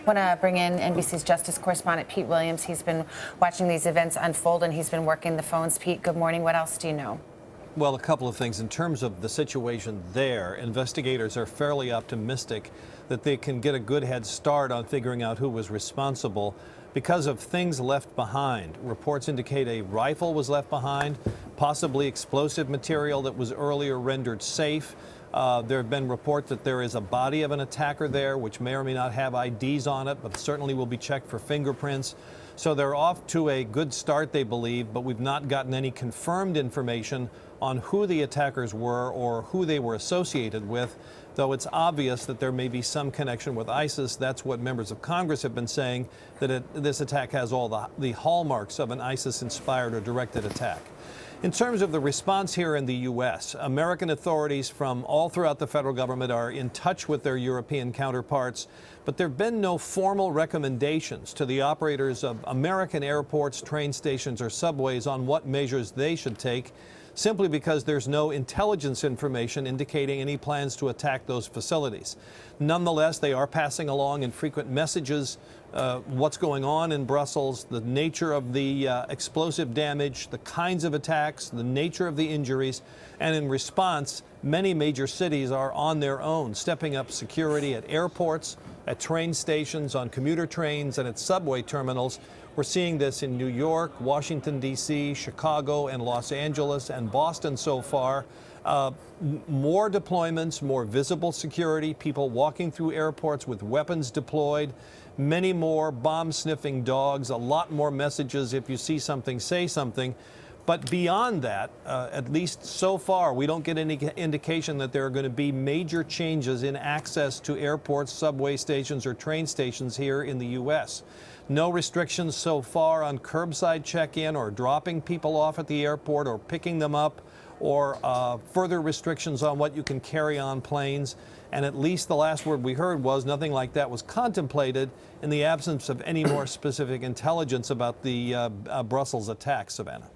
Want to bring in NBC's justice correspondent Pete Williams. He's been watching these events unfold, and he's been working the phones. Pete, good morning. What else do you know? Well, a couple of things. In terms of the situation there, investigators are fairly optimistic that they can get a good head start on figuring out who was responsible because of things left behind. Reports indicate a rifle was left behind, possibly explosive material that was earlier rendered safe. There have been reports that there is a body of an attacker there, which may or may not have IDs on it, but certainly will be checked for fingerprints. So they're off to a good start, they believe, but we've not gotten any confirmed information on who the attackers were or who they were associated with, though it's obvious that there may be some connection with ISIS. That's what members of Congress have been saying, that this attack has all the hallmarks of an ISIS-inspired or directed attack. In terms of the response here in the U.S., American authorities from all throughout the federal government are in touch with their European counterparts, but there have been no formal recommendations to the operators of American airports, train stations, or subways on what measures they should take, simply because there's no intelligence information indicating any plans to attack those facilities. Nonetheless, they are passing along in frequent messages what's going on in Brussels, the nature of the explosive damage, the kinds of attacks, the nature of the injuries, and in response, many major cities are on their own, stepping up security at airports, at train stations, on commuter trains, and at subway terminals. We're seeing this in New York, Washington, D.C., Chicago, and Los Angeles, and Boston so far. More deployments, more visible security, people walking through airports with weapons deployed, many more bomb-sniffing dogs, a lot more messages, if you see something, say something. But beyond that, at least so far, we don't get any indication that there are going to be major changes in access to airports, subway stations, or train stations here in the U.S. No restrictions so far on curbside check-in or dropping people off at the airport or picking them up, or further restrictions on what you can carry on planes. And at least the last word we heard was nothing like that was contemplated in the absence of any more specific intelligence about the Brussels attack, Savannah.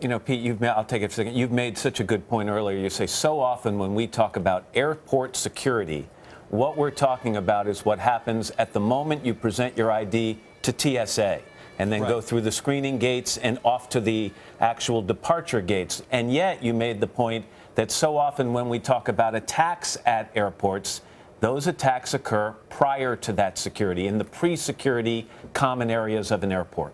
You know, Pete, I'll take it for a second. You've made such a good point earlier. You say so often when we talk about airport security, what we're talking about is what happens at the moment you present your ID to TSA and then go through the screening gates and off to the actual departure gates. And yet you made the point that so often when we talk about attacks at airports, those attacks occur prior to that security, in the pre-security common areas of an airport.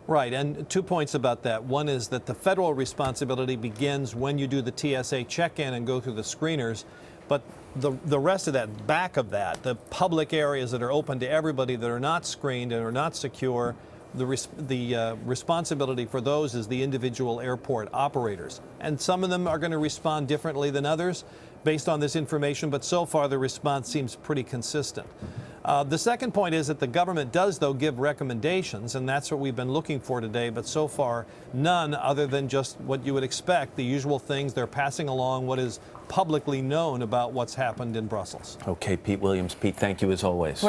Right, and 2 points about that. One is that the federal responsibility begins when you do the TSA check-in and go through the screeners, but the rest of that, back of that, the public areas that are open to everybody that are not screened and are not secure, the responsibility for those is the individual airport operators. And some of them are going to respond differently than others based on this information, but so far the response seems pretty consistent. The second point is that the government does, though, give recommendations, and that's what we've been looking for today, but so far none other than just what you would expect, the usual things. They're passing along what is publicly known about what's happened in Brussels. Okay, Pete Williams. Pete, thank you as always.